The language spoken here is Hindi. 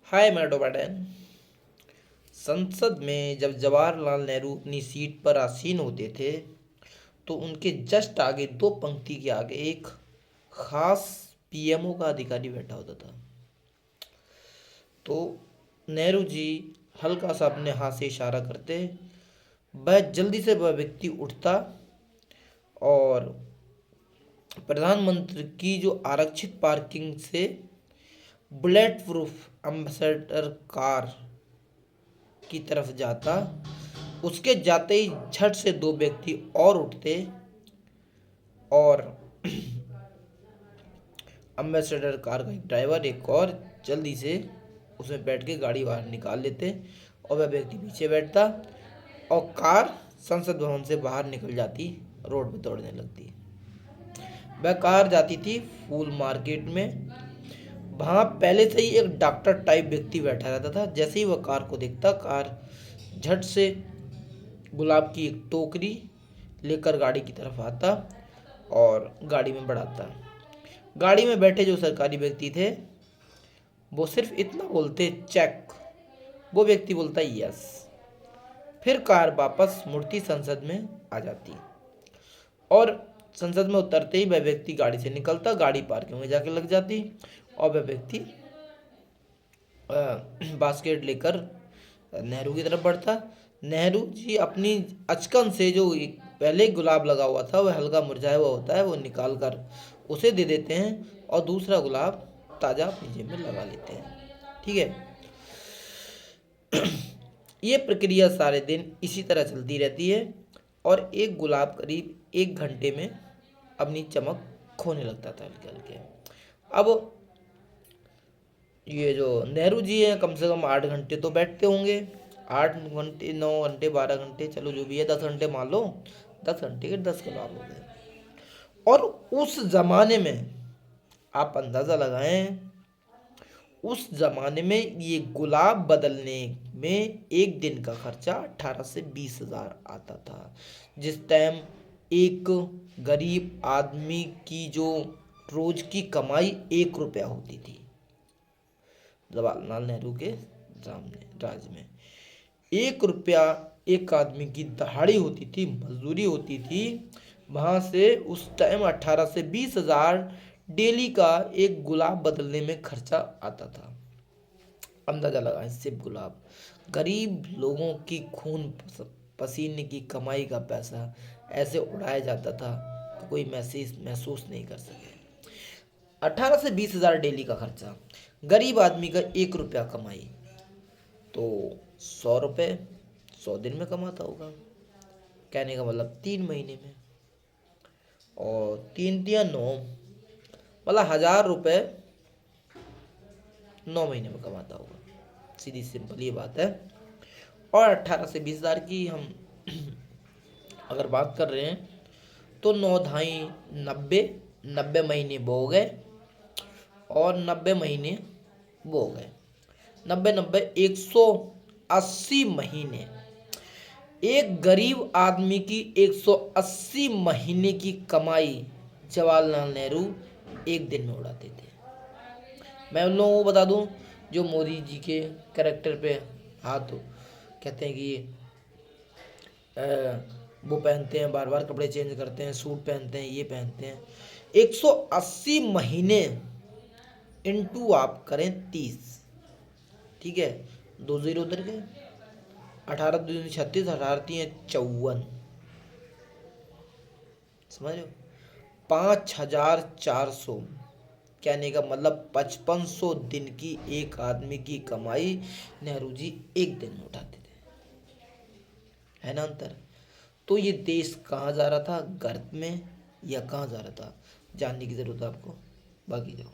हाय मैडो बटन। संसद में जब जवाहरलाल नेहरू अपनी सीट पर आसीन होते थे तो उनके जस्ट आगे दो पंक्ति के आगे एक खास पीएमओ का अधिकारी बैठा होता था। तो नेहरू जी हल्का सा अपने हाथ से इशारा करते, वह जल्दी से वह व्यक्ति उठता और प्रधानमंत्री की जो आरक्षित पार्किंग से बुलेट प्रूफ एम्बेसडर कार की तरफ जाता। उसके जाते ही झट से दो व्यक्ति और उठते और एम्बेसडर कार का एक ड्राइवर एक और जल्दी से उसमें बैठ के गाड़ी बाहर निकाल लेते और वह व्यक्ति पीछे बैठता और कार संसद भवन से बाहर निकल जाती, रोड पे दौड़ने लगती। वह कार जाती थी फूल मार्केट में। वहाँ पहले से ही एक डॉक्टर टाइप व्यक्ति बैठा रहता था। जैसे ही वह कार को देखता, कार झट से गुलाब की एक टोकरी लेकर गाड़ी की तरफ आता और गाड़ी में बढ़ाता। गाड़ी में बैठे जो सरकारी व्यक्ति थे वो सिर्फ इतना बोलते, चेक। वो व्यक्ति बोलता यस। फिर कार वापस मुड़ती संसद में आ जाती और संसद में उतरते ही वह व्यक्ति गाड़ी से निकलता, गाड़ी पार्किंग में जाके लग जाती और वह व्यक्ति बास्केट लेकर नेहरू की तरफ बढ़ता। नेहरू जी अपनी अचकन से जो पहले गुलाब लगा हुआ था वह हल्का मुरझाया हुआ होता है, वो निकाल कर उसे दे देते हैं और दूसरा गुलाब ताज़ा अपनी जेब में लगा लेते हैं। ठीक है। ये प्रक्रिया सारे दिन इसी तरह चलती रहती है और एक गुलाब करीब 1 घंटे में अपनी चमक खोने लगता था हल्के हल्के। अब ये जो नेहरू जी हैं कम से कम 8 घंटे तो बैठते होंगे। 8 घंटे, 9 घंटे, 12 घंटे, चलो जो भी है 10 घंटे मान लो। 10 घंटे के 10 गुलाब हो गए। और उस जमाने में आप अंदाजा लगाएं, उस जमाने में ये गुलाब बदलने में एक दिन का खर्चा 18 से 20 हजार आता था। जिस टाइम एक गरीब आदमी की जो रोज की कमाई 1 रुपया होती थी जवाहरलाल नेहरू के सामने राज में। 1 रुपया एक आदमी की दहाड़ी होती थी, मजदूरी होती थी। वहां से उस टाइम 18 से 20 हजार डेली का एक गुलाब बदलने में खर्चा आता था। अंदाजा लगाएं, सिर्फ गुलाब। गरीब लोगों की खून पसीने की कमाई का पैसा ऐसे उड़ाया जाता था कि कोई महसूस नहीं कर सके। 18 से 20 हजार डेली का खर्चा, गरीब आदमी का 1 रुपया कमाई, तो 100 रुपये 100 दिन में कमाता होगा। कहने का मतलब 3 महीने में, और 3 × 9 मतलब 1000 रुपये 9 महीने में कमाता होगा। सीधी सिंपल ये बात है। और 18 से 20 हजार की हम अगर बात कर रहे हैं तो 9 ढाई 90, 90 महीने वो हो गए और 90 महीने वो हो गए। 90 180 महीने। एक गरीब आदमी की 180 महीने की कमाई जवाहरलाल नेहरू एक दिन में उड़ाते थे। मैं उन लोगों को बता दूं जो मोदी जी के कैरेक्टर पे हाथ कहते हैं कि वो पहनते हैं, बार बार कपड़े चेंज करते हैं, सूट पहनते हैं, ये पहनते हैं। 180 महीने इंटू आप करें 30, ठीक है, 2 जीरो उधर गए। 18 2 36, 18 3 54, समझ रहे हो। 5400, कहने का मतलब 5500 दिन की एक आदमी की कमाई नेहरू जी एक दिन में उठाते थे। है ना अंतर। तो ये देश कहाँ जा रहा था, गर्त में या कहाँ जा रहा था, जानने की जरूरत है आपको। बाकी जाओ।